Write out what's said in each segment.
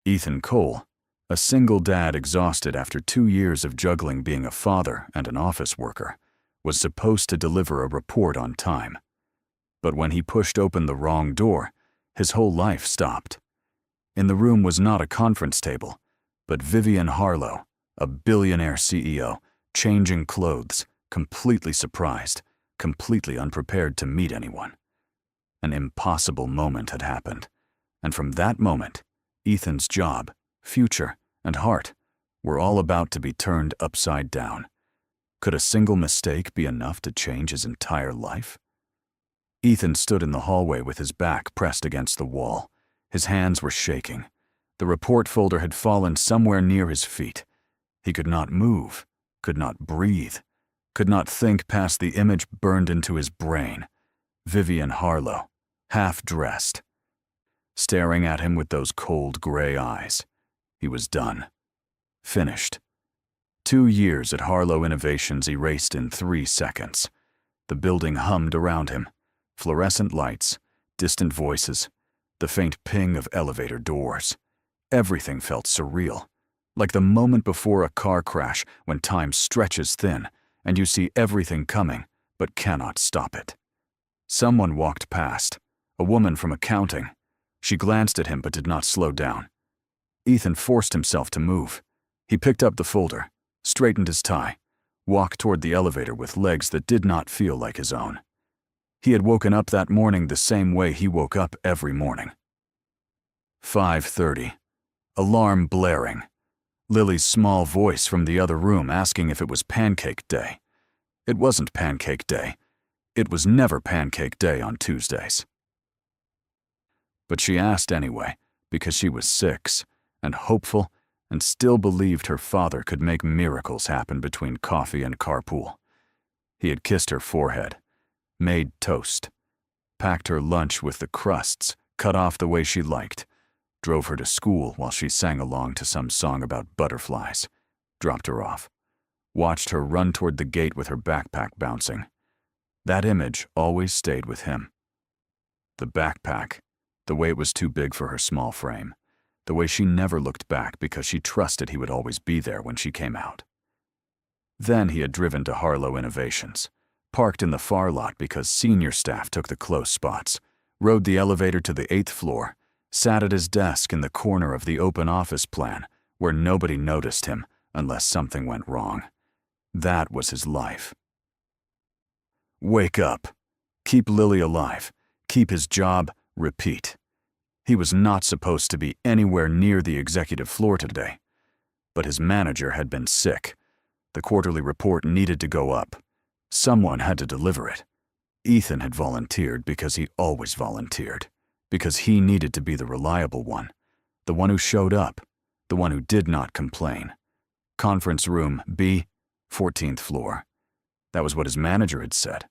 Ethan Cole, a single dad exhausted after 2 years of juggling being a father and an office worker, was supposed to deliver a report on time. But when he pushed open the wrong door, his whole life stopped. In the room was not a conference table, but Vivian Harlow, a billionaire CEO, changing clothes, completely surprised, completely unprepared to meet anyone. An impossible moment had happened, and from that moment, Ethan's job, future, and heart were all about to be turned upside down. Could a single mistake be enough to change his entire life? Ethan stood in the hallway with his back pressed against the wall. His hands were shaking. The report folder had fallen somewhere near his feet. He could not move, could not breathe, could not think past the image burned into his brain. Vivian Harlow, half-dressed, staring at him with those cold gray eyes. He was done. Finished. 2 years at Harlow Innovations erased in 3 seconds. The building hummed around him. Fluorescent lights, distant voices, the faint ping of elevator doors. Everything felt surreal, like the moment before a car crash when time stretches thin and you see everything coming but cannot stop it. Someone walked past, a woman from accounting. She glanced at him but did not slow down. Ethan forced himself to move. He picked up the folder, straightened his tie, walked toward the elevator with legs that did not feel like his own. He had woken up that morning the same way he woke up every morning. 5:30. Alarm blaring. Lily's small voice from the other room asking if it was pancake day. It wasn't pancake day. It was never pancake day on Tuesdays. But she asked anyway, because she was 6 and hopeful and still believed her father could make miracles happen between coffee and carpool. He had kissed her forehead, made toast, packed her lunch with the crusts cut off the way she liked, drove her to school while she sang along to some song about butterflies, dropped her off, watched her run toward the gate with her backpack bouncing. That image always stayed with him. The backpack, the way it was too big for her small frame, the way she never looked back because she trusted he would always be there when she came out. Then he had driven to Harlow Innovations, parked in the far lot because senior staff took the close spots, rode the elevator to the 8th floor, sat at his desk in the corner of the open office plan where nobody noticed him unless something went wrong. That was his life. Wake up. Keep Lily alive. Keep his job. Repeat. He was not supposed to be anywhere near the executive floor today, but his manager had been sick. The quarterly report needed to go up. Someone had to deliver it. Ethan had volunteered because he always volunteered, because he needed to be the reliable one, the one who showed up, the one who did not complain. Conference room B, 14th floor. That was what his manager had said.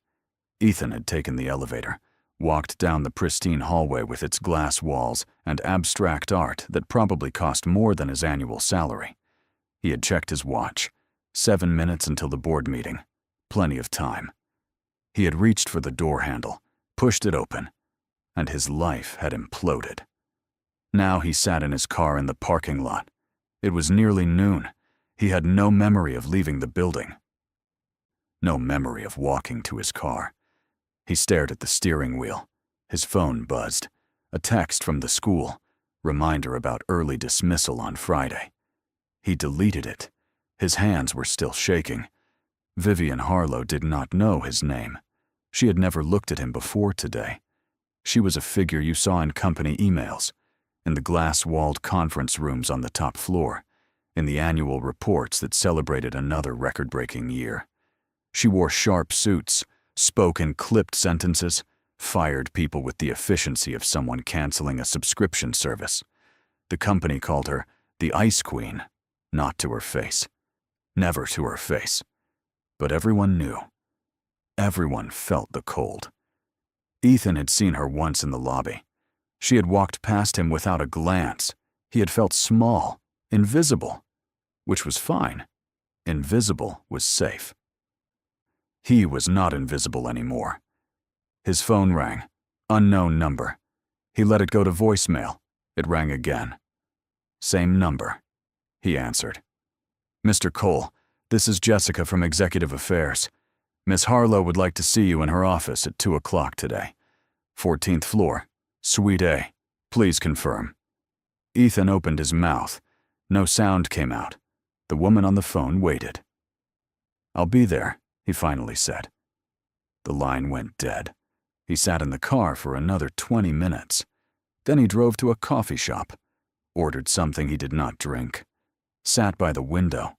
Ethan had taken the elevator, walked down the pristine hallway with its glass walls and abstract art that probably cost more than his annual salary. He had checked his watch. 7 minutes until the board meeting. Plenty of time. He had reached for the door handle, pushed it open, and his life had imploded. Now he sat in his car in the parking lot. It was nearly noon. He had no memory of leaving the building. No memory of walking to his car. He stared at the steering wheel. His phone buzzed. A text from the school. Reminder about early dismissal on Friday. He deleted it. His hands were still shaking. Vivian Harlow did not know his name. She had never looked at him before today. She was a figure you saw in company emails, in the glass-walled conference rooms on the top floor, in the annual reports that celebrated another record-breaking year. She wore sharp suits, spoke in clipped sentences, fired people with the efficiency of someone canceling a subscription service. The company called her the Ice Queen, not to her face. Never to her face. But everyone knew. Everyone felt the cold. Ethan had seen her once in the lobby. She had walked past him without a glance. He had felt small, invisible, which was fine. Invisible was safe. He was not invisible anymore. His phone rang. Unknown number. He let it go to voicemail. It rang again. Same number, he answered. Mr. Cole, this is Jessica from Executive Affairs. Miss Harlow would like to see you in her office at 2 o'clock today. 14th floor, Suite A. Please confirm. Ethan opened his mouth. No sound came out. The woman on the phone waited. I'll be there, he finally said. The line went dead. He sat in the car for another 20 minutes. Then he drove to a coffee shop, ordered something he did not drink, sat by the window,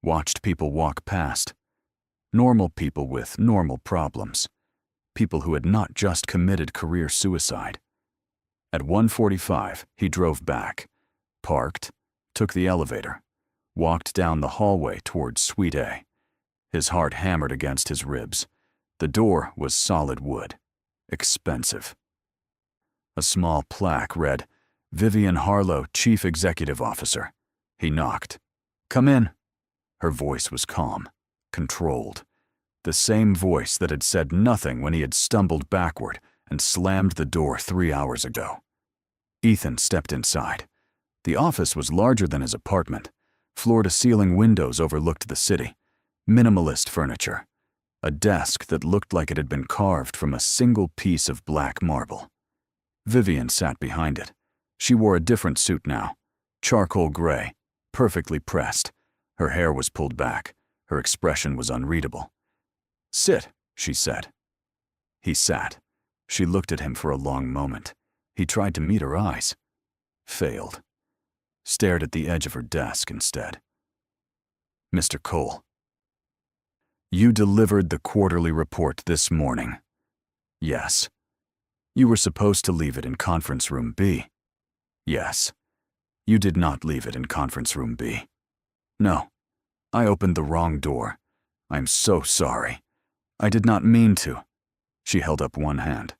watched people walk past. Normal people with normal problems. People who had not just committed career suicide. At 1:45, he drove back, parked, took the elevator, walked down the hallway towards Suite A. His heart hammered against his ribs. The door was solid wood. Expensive. A small plaque read, Vivian Harlow, Chief Executive Officer. He knocked. Come in. Her voice was calm, controlled. The same voice that had said nothing when he had stumbled backward and slammed the door 3 hours ago. Ethan stepped inside. The office was larger than his apartment. Floor-to-ceiling windows overlooked the city. Minimalist furniture. A desk that looked like it had been carved from a single piece of black marble. Vivian sat behind it. She wore a different suit now. Charcoal gray, perfectly pressed. Her hair was pulled back. Her expression was unreadable. Sit, she said. He sat. She looked at him for a long moment. He tried to meet her eyes. Failed. Stared at the edge of her desk instead. Mr. Cole. You delivered the quarterly report this morning. Yes. You were supposed to leave it in conference room B. Yes. You did not leave it in conference room B. No. I opened the wrong door. I'm so sorry. I did not mean to. She held up one hand.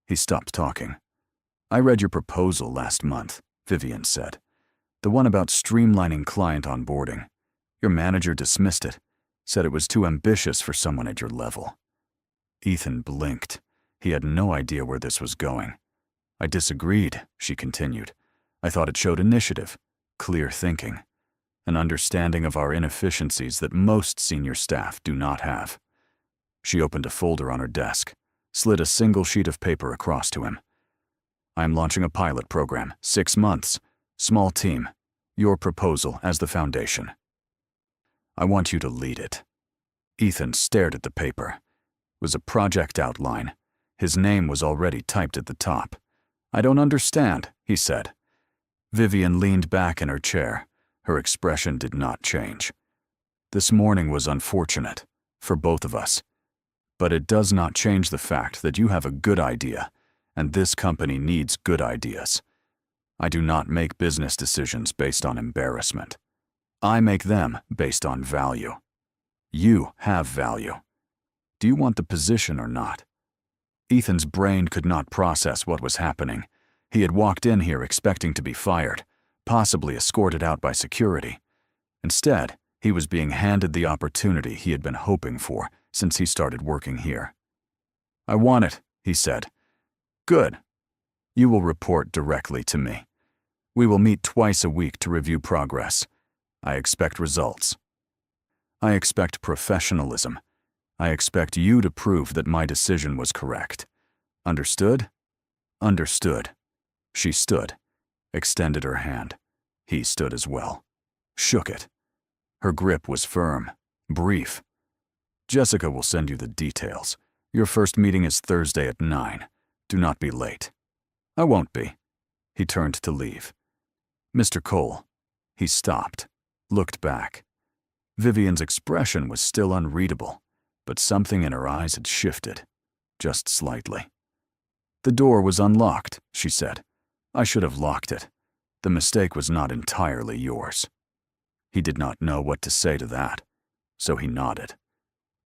He stopped talking. I read your proposal last month, Vivian said. The one about streamlining client onboarding. Your manager dismissed it, said it was too ambitious for someone at your level. Ethan blinked. He had no idea where this was going. I disagreed, she continued. I thought it showed initiative, clear thinking, an understanding of our inefficiencies that most senior staff do not have. She opened a folder on her desk, slid a single sheet of paper across to him. I am launching a pilot program, 6 months, small team, your proposal as the foundation. I want you to lead it. Ethan stared at the paper. It was a project outline. His name was already typed at the top. I don't understand, he said. Vivian leaned back in her chair. Her expression did not change. This morning was unfortunate, for both of us. But it does not change the fact that you have a good idea, and this company needs good ideas. I do not make business decisions based on embarrassment. I make them based on value. You have value. Do you want the position or not? Ethan's brain could not process what was happening. He had walked in here expecting to be fired, possibly escorted out by security. Instead, he was being handed the opportunity he had been hoping for since he started working here. I want it, he said. Good. You will report directly to me. We will meet twice a week to review progress. I expect results. I expect professionalism. I expect you to prove that my decision was correct. Understood? Understood. She stood, extended her hand. He stood as well. Shook it. Her grip was firm, brief. Jessica will send you the details. Your first meeting is Thursday at 9. Do not be late. I won't be. He turned to leave. Mr. Cole. He stopped, looked back. Vivian's expression was still unreadable, but something in her eyes had shifted, just slightly. The door was unlocked, she said. I should have locked it. The mistake was not entirely yours. He did not know what to say to that, so he nodded.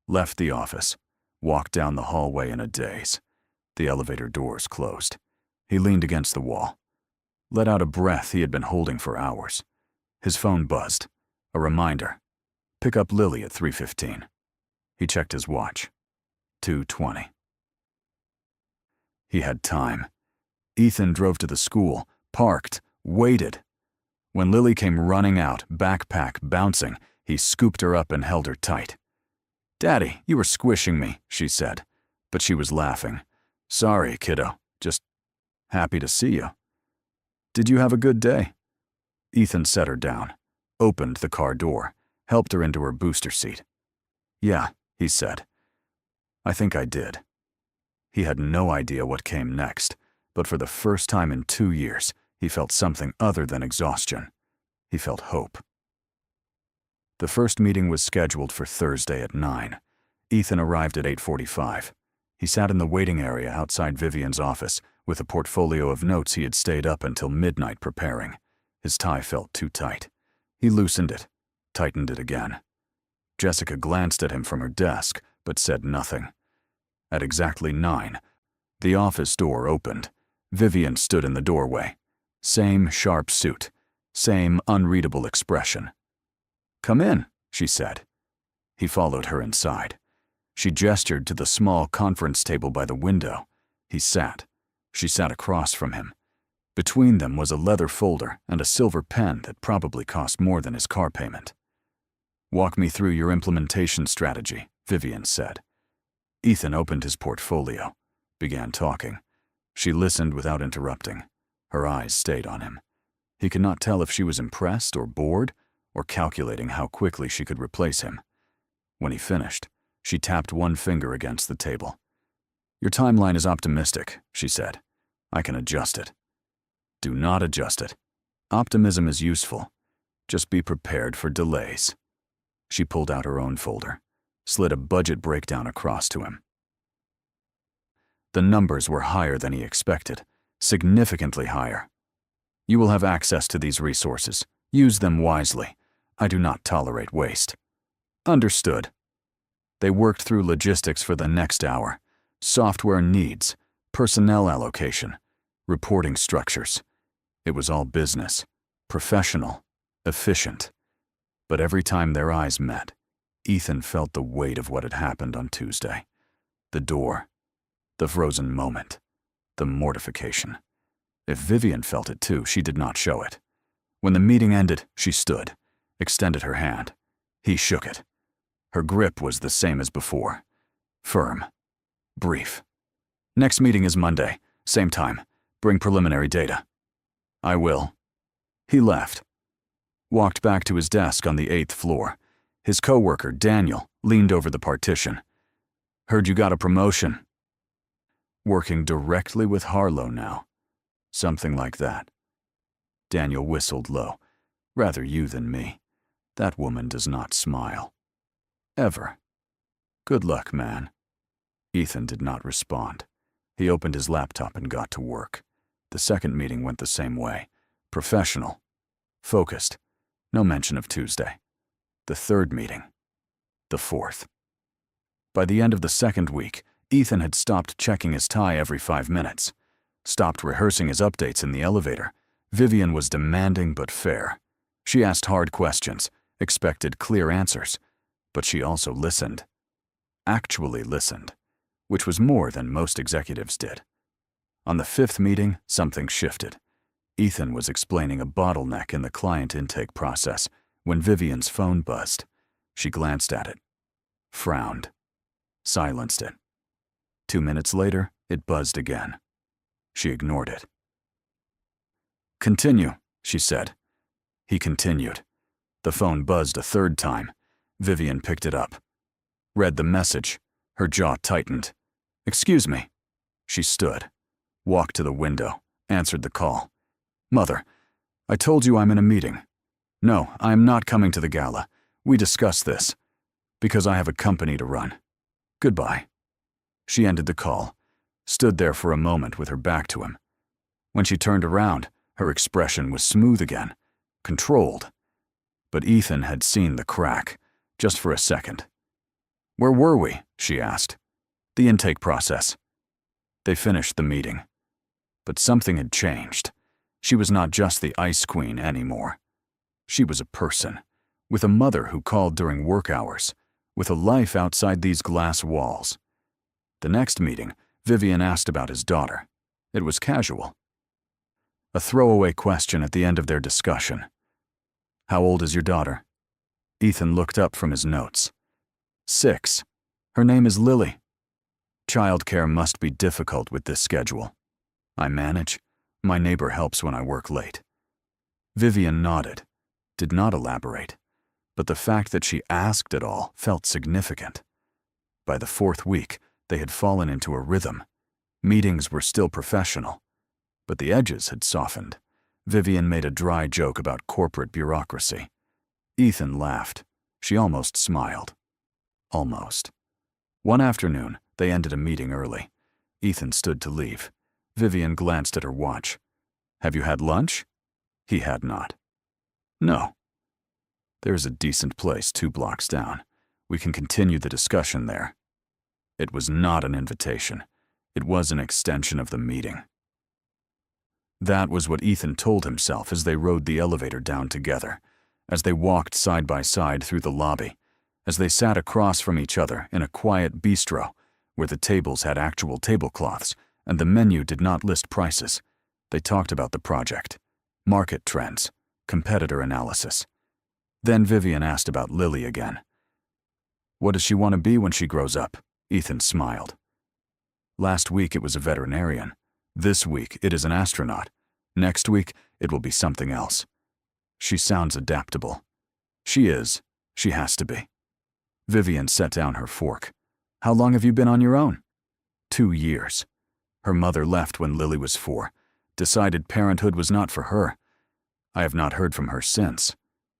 Left the office, walked down the hallway in a daze. The elevator doors closed. He leaned against the wall, let out a breath he had been holding for hours. His phone buzzed. A reminder. Pick up Lily at 3:15. He checked his watch. 2:20. He had time. Ethan drove to the school, parked, waited. When Lily came running out, backpack bouncing, he scooped her up and held her tight. "Daddy, you were squishing me," she said, but she was laughing. "Sorry, kiddo. Just happy to see you. Did you have a good day?" Ethan set her down, opened the car door, helped her into her booster seat. "Yeah," he said. "I think I did." He had no idea what came next, but for the first time in 2 years, he felt something other than exhaustion. He felt hope. The first meeting was scheduled for Thursday at 9. Ethan arrived at 8:45. He sat in the waiting area outside Vivian's office with a portfolio of notes he had stayed up until midnight preparing. His tie felt too tight. He loosened it, tightened it again. Jessica glanced at him from her desk, but said nothing. At exactly 9, the office door opened. Vivian stood in the doorway. Same sharp suit, same unreadable expression. "Come in," she said. He followed her inside. She gestured to the small conference table by the window. He sat. She sat across from him. Between them was a leather folder and a silver pen that probably cost more than his car payment. "Walk me through your implementation strategy," Vivian said. Ethan opened his portfolio, began talking. She listened without interrupting. Her eyes stayed on him. He could not tell if she was impressed or bored or calculating how quickly she could replace him. When he finished, she tapped one finger against the table. "Your timeline is optimistic," she said. "I can adjust it." "Do not adjust it. Optimism is useful. Just be prepared for delays." She pulled out her own folder, slid a budget breakdown across to him. The numbers were higher than he expected, significantly higher. "You will have access to these resources. Use them wisely. I do not tolerate waste." "Understood." They worked through logistics for the next hour. Software needs, personnel allocation, reporting structures. It was all business, professional, efficient. But every time their eyes met, Ethan felt the weight of what had happened on Tuesday. The door, the frozen moment, the mortification. If Vivian felt it too, she did not show it. When the meeting ended, she stood, extended her hand. He shook it. Her grip was the same as before. Firm. Brief. "Next meeting is Monday, same time. Bring preliminary data." "I will." He left. Walked back to his desk on the 8th floor. His coworker, Daniel, leaned over the partition. "Heard you got a promotion." Working directly with Harlow now. Something like that. Daniel whistled low. "Rather you than me. That woman does not smile. Ever. Good luck, man." Ethan did not respond. He opened his laptop and got to work. The second meeting went the same way. Professional. Focused. No mention of Tuesday. The third meeting. The fourth. By the end of the second week, Ethan had stopped checking his tie every 5 minutes. Stopped rehearsing his updates in the elevator. Vivian was demanding but fair. She asked hard questions, expected clear answers. But she also listened. Actually listened, which was more than most executives did. On the 5th meeting, something shifted. Ethan was explaining a bottleneck in the client intake process when Vivian's phone buzzed. She glanced at it, frowned, silenced it. 2 minutes later, it buzzed again. She ignored it. "Continue," she said. He continued. The phone buzzed a third time. Vivian picked it up. Read the message. Her jaw tightened. "Excuse me." She stood, walked to the window, answered the call. "Mother, I told you I'm in a meeting. No, I am not coming to the gala. We discussed this. Because I have a company to run. Goodbye." She ended the call, stood there for a moment with her back to him. When she turned around, her expression was smooth again, controlled. But Ethan had seen the crack, just for a second. "Where were we?" she asked. "The intake process." They finished the meeting. But something had changed. She was not just the ice queen anymore. She was a person, with a mother who called during work hours, with a life outside these glass walls. The next meeting, Vivian asked about his daughter. It was casual. A throwaway question at the end of their discussion. How old is your daughter? Ethan looked up from his notes. 6. Her name is Lily. Childcare must be difficult with this schedule. I manage. My neighbor helps when I work late. Vivian nodded, did not elaborate, but the fact that she asked at all felt significant. By the 4th week, they had fallen into a rhythm. Meetings were still professional, but the edges had softened. Vivian made a dry joke about corporate bureaucracy. Ethan laughed. She almost smiled. Almost. One afternoon, they ended a meeting early. Ethan stood to leave. Vivian glanced at her watch. Have you had lunch? He had not. No. There's a decent place 2 blocks down. We can continue the discussion there. It was not an invitation. It was an extension of the meeting. That was what Ethan told himself as they rode the elevator down together, as they walked side by side through the lobby, as they sat across from each other in a quiet bistro where the tables had actual tablecloths and the menu did not list prices. They talked about the project, market trends, competitor analysis. Then Vivian asked about Lily again. What does she want to be when she grows up? Ethan smiled. Last week it was a veterinarian. This week it is an astronaut. Next week it will be something else. She sounds adaptable. She is. She has to be. Vivian set down her fork. How long have you been on your own? 2 years. Her mother left when Lily was 4. Decided parenthood was not for her. I have not heard from her since.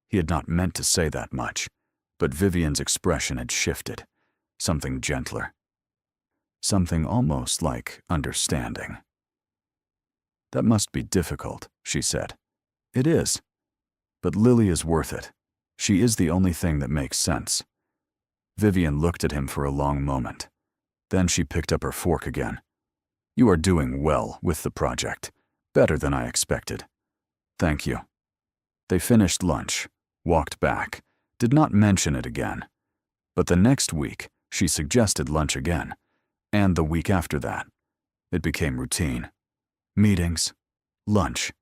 He had not meant to say that much, but Vivian's expression had shifted. Something gentler. Something almost like understanding. That must be difficult, she said. It is. But Lily is worth it. She is the only thing that makes sense. Vivian looked at him for a long moment. Then she picked up her fork again. You are doing well with the project. Better than I expected. Thank you. They finished lunch, walked back, did not mention it again. But the next week, she suggested lunch again. And the week after that. It became routine. Meetings, lunch,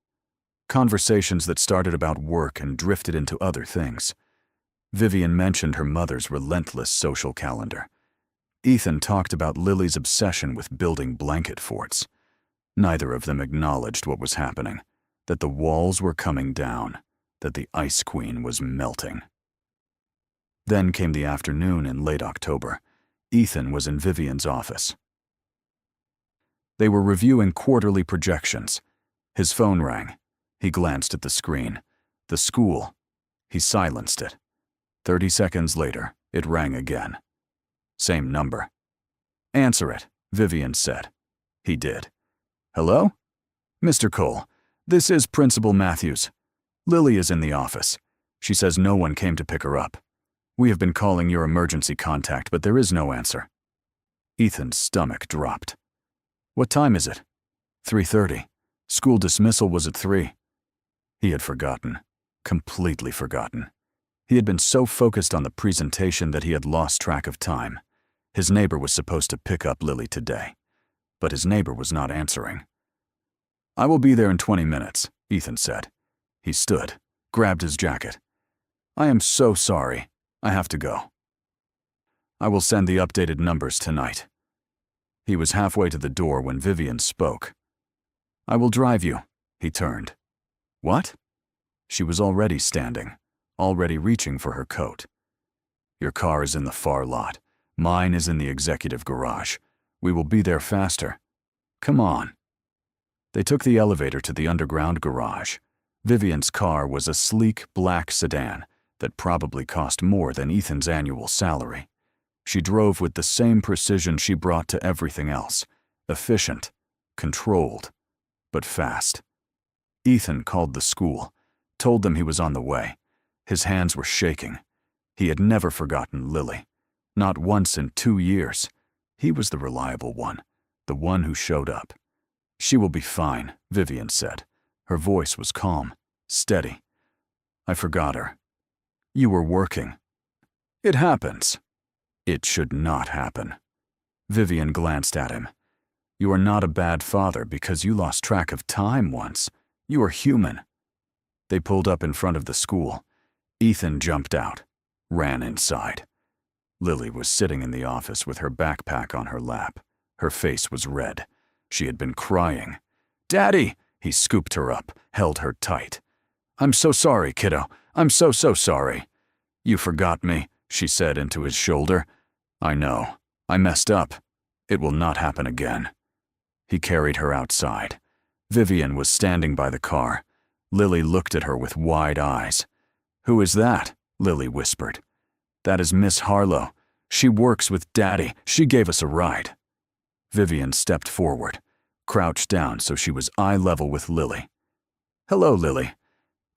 conversations that started about work and drifted into other things. Vivian mentioned her mother's relentless social calendar. Ethan talked about Lily's obsession with building blanket forts. Neither of them acknowledged what was happening, that the walls were coming down, that the Ice Queen was melting. Then came the afternoon in late October. Ethan was in Vivian's office. They were reviewing quarterly projections. His phone rang. He glanced at the screen. The school. He silenced it. 30 seconds later, it rang again. Same number. Answer it, Vivian said. He did. Hello? Mr. Cole, this is Principal Matthews. Lily is in the office. She says no one came to pick her up. We have been calling your emergency contact, but there is no answer. Ethan's stomach dropped. What time is it? 3:30. School dismissal was at 3. He had forgotten. Completely forgotten. He had been so focused on the presentation that he had lost track of time. His neighbor was supposed to pick up Lily today, but his neighbor was not answering. I will be there in 20 minutes, Ethan said. He stood, grabbed his jacket. I am so sorry. I have to go. I will send the updated numbers tonight. He was halfway to the door when Vivian spoke. I will drive you. He turned. What? She was already standing, already reaching for her coat. Your car is in the far lot. Mine is in the executive garage. We will be there faster. Come on. They took the elevator to the underground garage. Vivian's car was a sleek black sedan that probably cost more than Ethan's annual salary. She drove with the same precision she brought to everything else. Efficient, controlled, but fast. Ethan called the school, told them he was on the way. His hands were shaking. He had never forgotten Lily. Not once in 2 years. He was the reliable one, the one who showed up. She will be fine, Vivian said. Her voice was calm, steady. I forgot her. You were working. It happens. It should not happen. Vivian glanced at him. You are not a bad father because you lost track of time once. You are human. They pulled up in front of the school. Ethan jumped out, ran inside. Lily was sitting in the office with her backpack on her lap. Her face was red. She had been crying. "Daddy!" He scooped her up, held her tight. "I'm so sorry, kiddo. I'm so sorry." "You forgot me," she said into his shoulder. "I know. I messed up. It will not happen again." He carried her outside. Vivian was standing by the car. Lily looked at her with wide eyes. "Who is that?" Lily whispered. "That is Miss Harlow. She works with Daddy. She gave us a ride." Vivian stepped forward, crouched down so she was eye level with Lily. "Hello, Lily.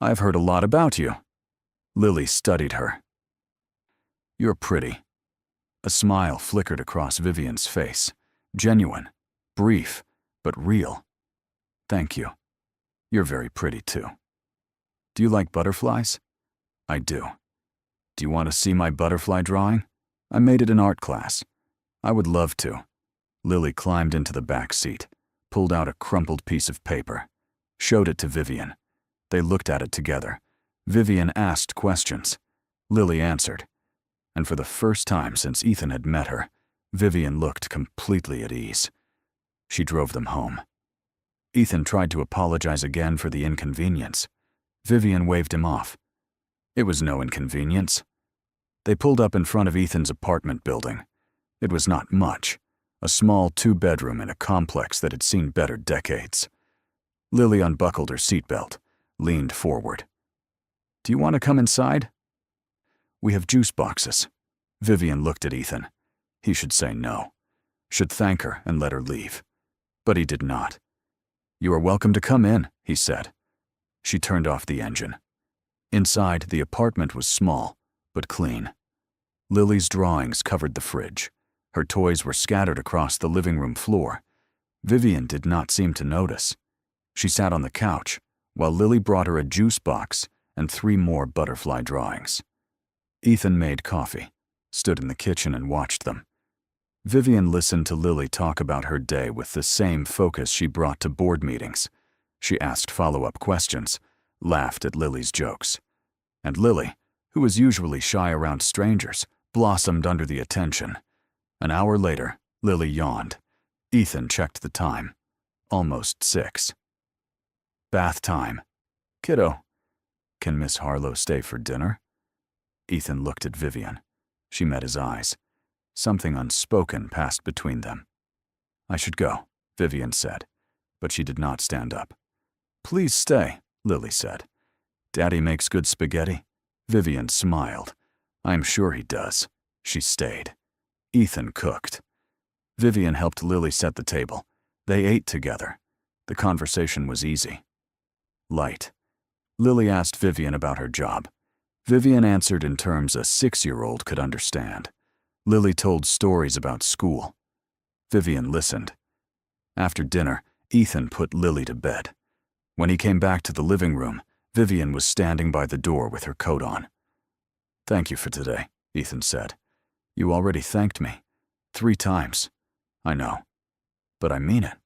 I've heard a lot about you." Lily studied her. "You're pretty." A smile flickered across Vivian's face. Genuine, brief, but real. "Thank you. You're very pretty, too." "Do you like butterflies?" "I do." "Do you want to see my butterfly drawing? I made it in art class." "I would love to." Lily climbed into the back seat, pulled out a crumpled piece of paper, showed it to Vivian. They looked at it together. Vivian asked questions. Lily answered. And for the first time since Ethan had met her, Vivian looked completely at ease. She drove them home. Ethan tried to apologize again for the inconvenience. Vivian waved him off. It was no inconvenience. They pulled up in front of Ethan's apartment building. It was not much, a small 2-bedroom in a complex that had seen better decades. Lily unbuckled her seatbelt, leaned forward. "Do you want to come inside?" "We have juice boxes." Vivian looked at Ethan. He should say no, should thank her and let her leave. But he did not. "You are welcome to come in," he said. She turned off the engine. Inside, the apartment was small, but clean. Lily's drawings covered the fridge. Her toys were scattered across the living room floor. Vivian did not seem to notice. She sat on the couch, while Lily brought her a juice box and 3 more butterfly drawings. Ethan made coffee, stood in the kitchen and watched them. Vivian listened to Lily talk about her day with the same focus she brought to board meetings. She asked follow-up questions, laughed at Lily's jokes. And Lily, who was usually shy around strangers, blossomed under the attention. An hour later, Lily yawned. Ethan checked the time. Almost 6. "Bath time." "Kiddo, can Miss Harlow stay for dinner?" Ethan looked at Vivian. She met his eyes. Something unspoken passed between them. "I should go," Vivian said, but she did not stand up. "Please stay," Lily said. "Daddy makes good spaghetti." Vivian smiled. "I'm sure he does." She stayed. Ethan cooked. Vivian helped Lily set the table. They ate together. The conversation was easy. Light. Lily asked Vivian about her job. Vivian answered in terms a 6-year-old could understand. Lily told stories about school. Vivian listened. After dinner, Ethan put Lily to bed. When he came back to the living room, Vivian was standing by the door with her coat on. "Thank you for today," Ethan said. "You already thanked me. 3 times. I know. But I mean it."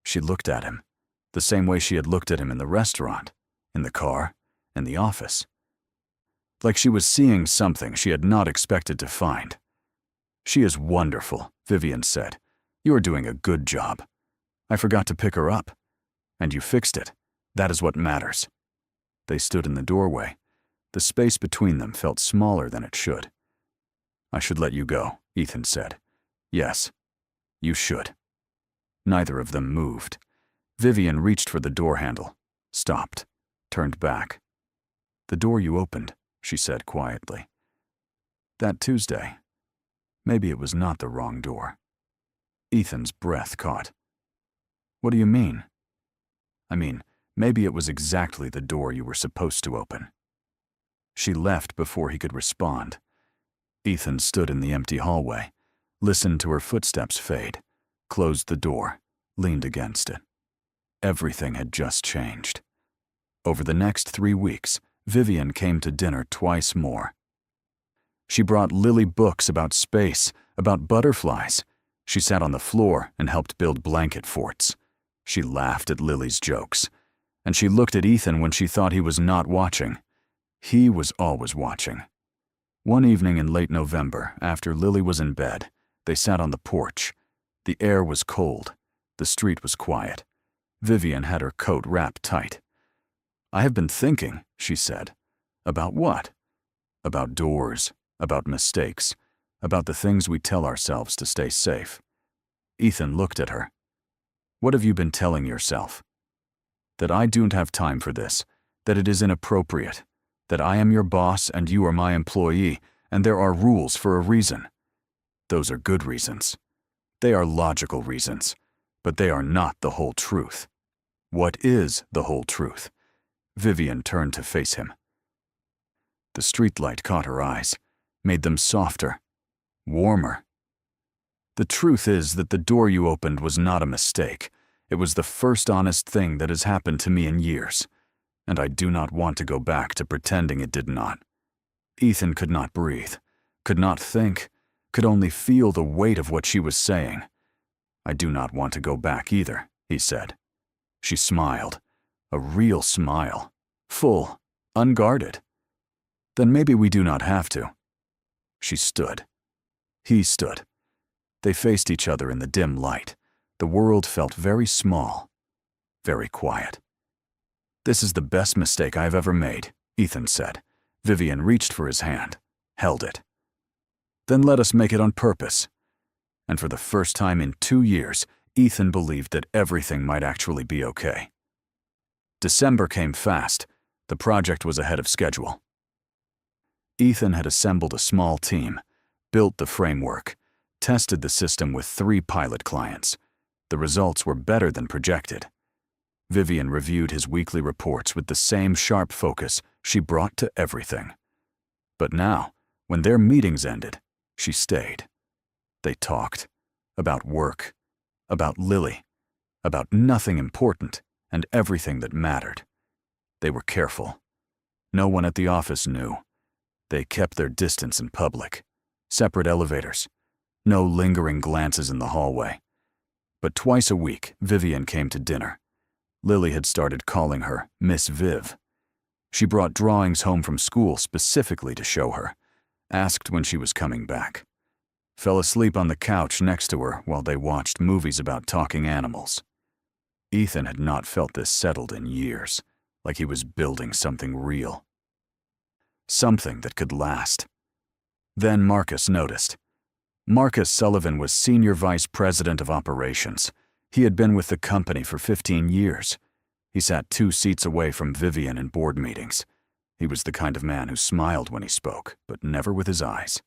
She looked at him, the same way she had looked at him in the restaurant, in the car, in the office. Like she was seeing something she had not expected to find. "She is wonderful," Vivian said. "You are doing a good job. I forgot to pick her up. And you fixed it. That is what matters." They stood in the doorway. The space between them felt smaller than it should. "I should let you go," Ethan said. "Yes, you should." Neither of them moved. Vivian reached for the door handle, stopped, turned back. "The door you opened," she said quietly. "That Tuesday. Maybe it was not the wrong door." Ethan's breath caught. "What do you mean?" "I mean, maybe it was exactly the door you were supposed to open." She left before he could respond. Ethan stood in the empty hallway, listened to her footsteps fade, closed the door, leaned against it. Everything had just changed. Over the next 3 weeks, Vivian came to dinner twice more. She brought Lily books about space, about butterflies. She sat on the floor and helped build blanket forts. She laughed at Lily's jokes. And she looked at Ethan when she thought he was not watching. He was always watching. One evening in late November, after Lily was in bed, they sat on the porch. The air was cold. The street was quiet. Vivian had her coat wrapped tight. "I have been thinking," she said. "About what?" "About doors, about mistakes, about the things we tell ourselves to stay safe." Ethan looked at her. "What have you been telling yourself?" "That I don't have time for this, that it is inappropriate, that I am your boss and you are my employee, and there are rules for a reason. Those are good reasons. They are logical reasons, but they are not the whole truth." "What is the whole truth?" Vivian turned to face him. The streetlight caught her eyes, made them softer, warmer. "The truth is that the door you opened was not a mistake. It was the first honest thing that has happened to me in years, and I do not want to go back to pretending it did not." Ethan could not breathe, could not think, could only feel the weight of what she was saying. "I do not want to go back either," he said. She smiled, a real smile, full, unguarded. "Then maybe we do not have to." She stood. He stood. They faced each other in the dim light. The world felt very small, very quiet. "This is the best mistake I have ever made," Ethan said. Vivian reached for his hand, held it. "Then let us make it on purpose." And for the first time in 2 years, Ethan believed that everything might actually be okay. December came fast. The project was ahead of schedule. Ethan had assembled a small team, built the framework, tested the system with 3 pilot clients. The results were better than projected. Vivian reviewed his weekly reports with the same sharp focus she brought to everything. But now, when their meetings ended, she stayed. They talked about work, about Lily, about nothing important and everything that mattered. They were careful. No one at the office knew. They kept their distance in public. Separate elevators. No lingering glances in the hallway. But twice a week, Vivian came to dinner. Lily had started calling her Miss Viv. She brought drawings home from school specifically to show her, asked when she was coming back. Fell asleep on the couch next to her while they watched movies about talking animals. Ethan had not felt this settled in years, like he was building something real. Something that could last. Then Marcus noticed. Marcus Sullivan was Senior Vice President of Operations. He had been with the company for 15 years. He sat 2 seats away from Vivian in board meetings. He was the kind of man who smiled when he spoke, but never with his eyes.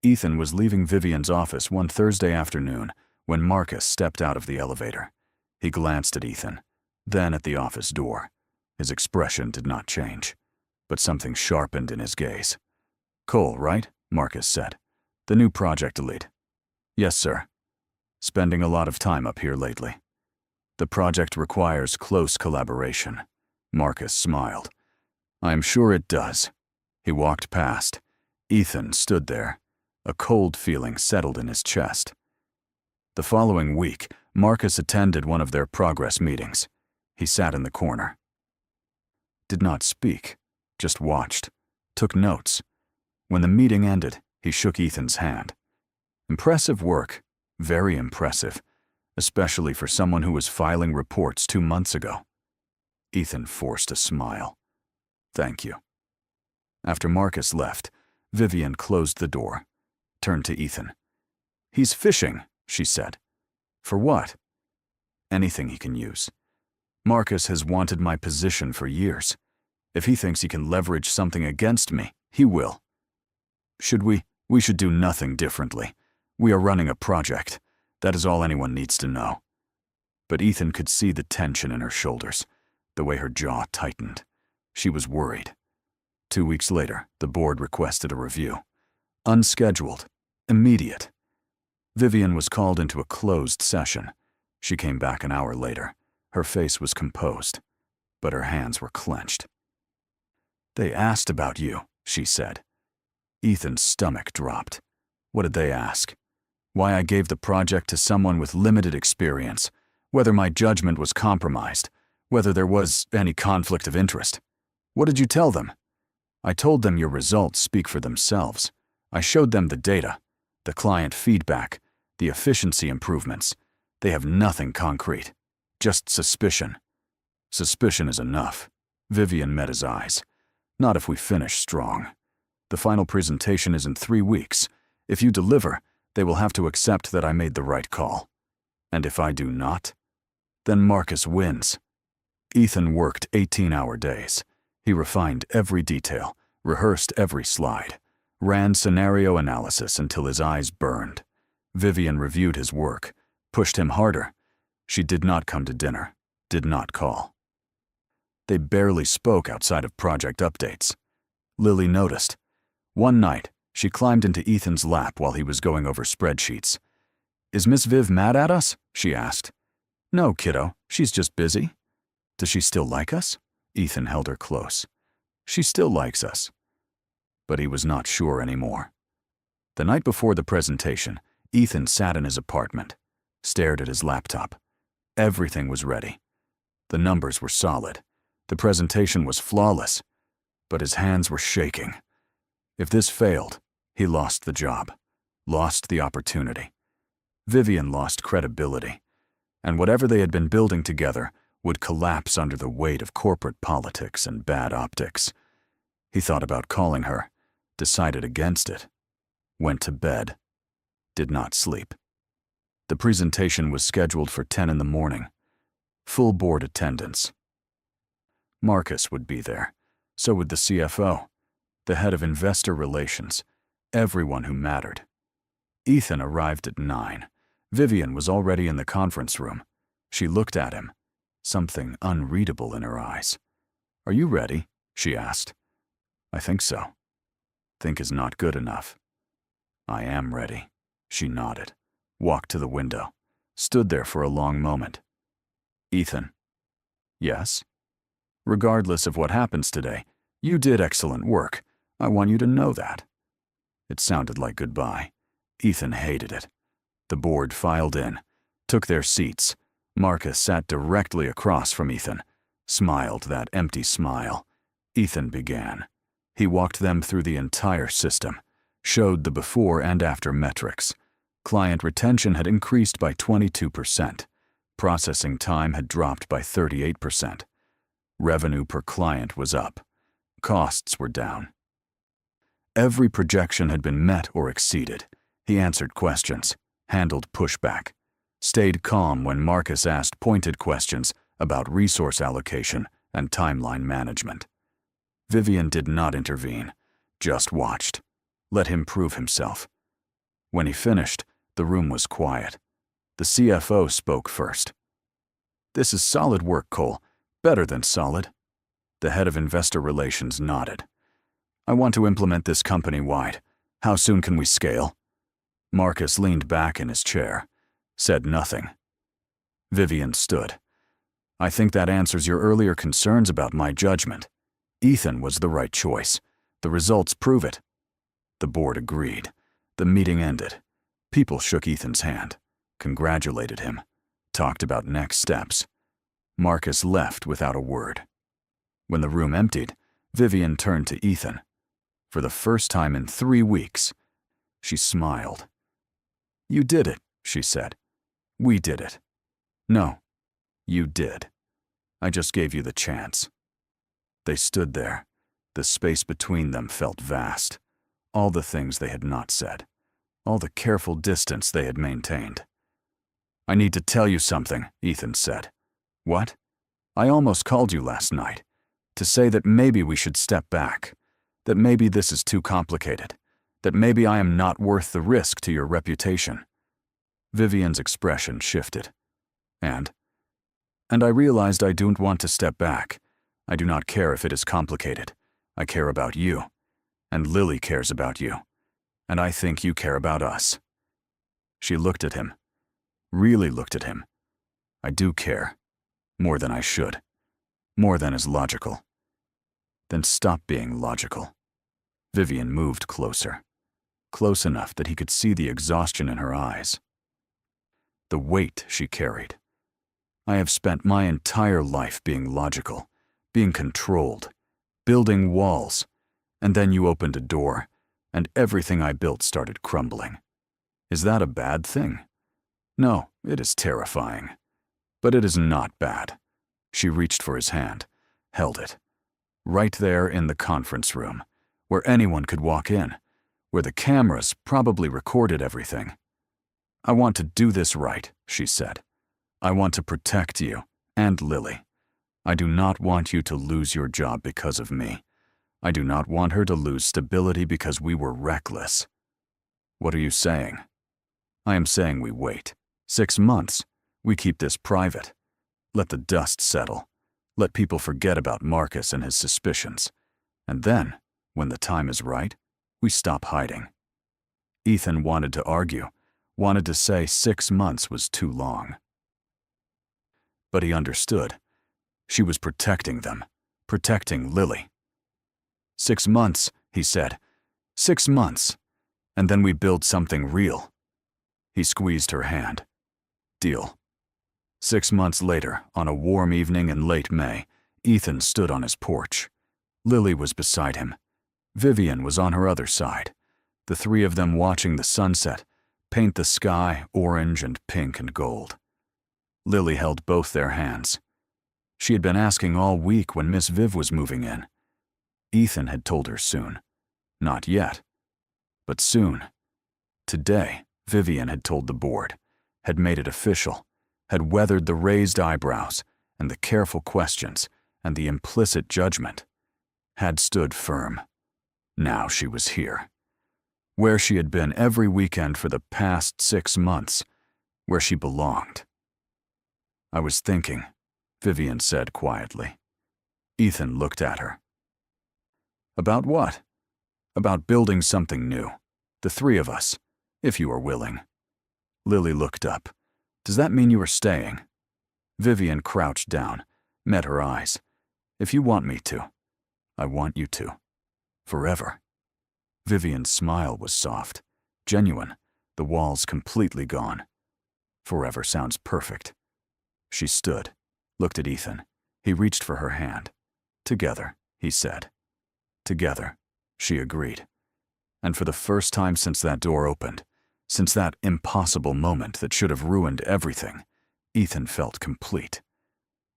Ethan was leaving Vivian's office one Thursday afternoon when Marcus stepped out of the elevator. He glanced at Ethan, then at the office door. His expression did not change, but something sharpened in his gaze. "Cole, right?" Marcus said. "The new project lead." "Yes, sir. Spending a lot of time up here lately." "The project requires close collaboration." Marcus smiled. "I am sure it does." He walked past. Ethan stood there. A cold feeling settled in his chest. The following week, Marcus attended one of their progress meetings. He sat in the corner. Did not speak, just watched, took notes. When the meeting ended, he shook Ethan's hand. Impressive work, very impressive, especially for someone who was filing reports 2 months ago. Ethan forced a smile. "Thank you." After Marcus left, Vivian closed the door, turned to Ethan. "He's fishing," she said. "For what?" "Anything he can use. Marcus has wanted my position for years. If he thinks he can leverage something against me, he will. Should we? We should do nothing differently. We are running a project. That is all anyone needs to know." But Ethan could see the tension in her shoulders, the way her jaw tightened. She was worried. 2 weeks later, the board requested a review. Unscheduled, immediate. Vivian was called into a closed session. She came back an hour later. Her face was composed, but her hands were clenched. "They asked about you," she said. Ethan's stomach dropped. What did they ask? Why I gave the project to someone with limited experience, whether my judgment was compromised, whether there was any conflict of interest. What did you tell them? I told them your results speak for themselves. I showed them the data, the client feedback, the efficiency improvements. They have nothing concrete, just suspicion. Suspicion is enough. Vivian met his eyes. Not if we finish strong. The final presentation is in 3 weeks. If you deliver, they will have to accept that I made the right call. And if I do not, then Marcus wins. Ethan worked 18-hour days. He refined every detail, rehearsed every slide, ran scenario analysis until his eyes burned. Vivian reviewed his work, pushed him harder. She did not come to dinner, did not call. They barely spoke outside of project updates. Lily noticed. One night, she climbed into Ethan's lap while he was going over spreadsheets. "Is Miss Viv mad at us?" she asked. "No, kiddo, she's just busy." "Does she still like us?" Ethan held her close. "She still likes us." But he was not sure anymore. The night before the presentation, Ethan sat in his apartment, stared at his laptop. Everything was ready. The numbers were solid. The presentation was flawless, but his hands were shaking. If this failed, he lost the job, lost the opportunity. Vivian lost credibility, and whatever they had been building together would collapse under the weight of corporate politics and bad optics. He thought about calling her, decided against it, went to bed, did not sleep. The presentation was scheduled for 10 in the morning. Full board attendance. Marcus would be there. So would the CFO, the head of investor relations, everyone who mattered. Ethan arrived at 9. Vivian was already in the conference room. She looked at him, something unreadable in her eyes. "Are you ready?" she asked. "I think so." "Think is not good enough." "I am ready." She nodded, walked to the window, stood there for a long moment. "Ethan." "Yes?" "Regardless of what happens today, you did excellent work. I want you to know that." It sounded like goodbye. Ethan hated it. The board filed in, took their seats. Marcus sat directly across from Ethan, smiled that empty smile. Ethan began. He walked them through the entire system, showed the before and after metrics. Client retention had increased by 22%. Processing time had dropped by 38%. Revenue per client was up. Costs were down. Every projection had been met or exceeded. He answered questions, handled pushback, stayed calm when Marcus asked pointed questions about resource allocation and timeline management. Vivian did not intervene, just watched, let him prove himself. When he finished, the room was quiet. The CFO spoke first. "This is solid work, Cole. Better than solid." The head of investor relations nodded. "I want to implement this company-wide. How soon can we scale?" Marcus leaned back in his chair, said nothing. Vivian stood. "I think that answers your earlier concerns about my judgment. Ethan was the right choice. The results prove it." The board agreed. The meeting ended. People shook Ethan's hand, congratulated him, talked about next steps. Marcus left without a word. When the room emptied, Vivian turned to Ethan. For the first time in 3 weeks, she smiled. "You did it," she said. "We did it." "No, you did. I just gave you the chance." They stood there. The space between them felt vast. All the things they had not said. All the careful distance they had maintained. "I need to tell you something," Ethan said. "What?" "I almost called you last night. To say that maybe we should step back. That maybe this is too complicated. That maybe I am not worth the risk to your reputation." Vivian's expression shifted. And I realized I don't want to step back. I do not care if it is complicated. I care about you. And Lily cares about you. And I think you care about us. She looked at him. Really looked at him. "I do care. More than I should. More than is logical." "Then stop being logical." Vivian moved closer. Close enough that he could see the exhaustion in her eyes. The weight she carried. "I have spent my entire life being logical, being controlled, building walls, And then you opened a door, and everything I built started crumbling. Is that a bad thing? No, it is terrifying. But it is not bad. She reached for his hand, held it. Right there in the conference room, where anyone could walk in, where the cameras probably recorded everything. I want to do this right, she said. I want to protect you and Lily. I do not want you to lose your job because of me. I do not want her to lose stability because we were reckless. What are you saying? I am saying we wait. 6 months. We keep this private. Let the dust settle. Let people forget about Marcus and his suspicions. And then, when the time is right, we stop hiding. Ethan wanted to argue, wanted to say 6 months was too long. But he understood. She was protecting them, protecting Lily. 6 months, he said. 6 months. And then we build something real. He squeezed her hand. Deal. 6 months later, on a warm evening in late May, Ethan stood on his porch. Lily was beside him. Vivian was on her other side. The three of them watching the sunset paint the sky orange and pink and gold. Lily held both their hands. She had been asking all week when Miss Viv was moving in. Ethan had told her soon. Not yet, but soon. Today, Vivian had told the board, had made it official, had weathered the raised eyebrows and the careful questions and the implicit judgment, had stood firm. Now she was here. Where she had been every weekend for the past 6 months, where she belonged. I was thinking, Vivian said quietly. Ethan looked at her. About what? About building something new. The three of us, if you are willing. Lily looked up. Does that mean you are staying? Vivian crouched down, met her eyes. If you want me to, I want you to. Forever. Vivian's smile was soft, genuine, the walls completely gone. Forever sounds perfect. She stood, looked at Ethan. He reached for her hand. Together, he said. Together, she agreed. And for the first time since that door opened, since that impossible moment that should have ruined everything, Ethan felt complete.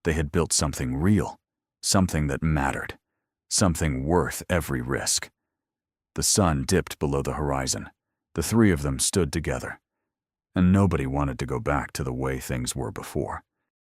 They had built something real, something that mattered, something worth every risk. The sun dipped below the horizon. The three of them stood together. And nobody wanted to go back to the way things were before.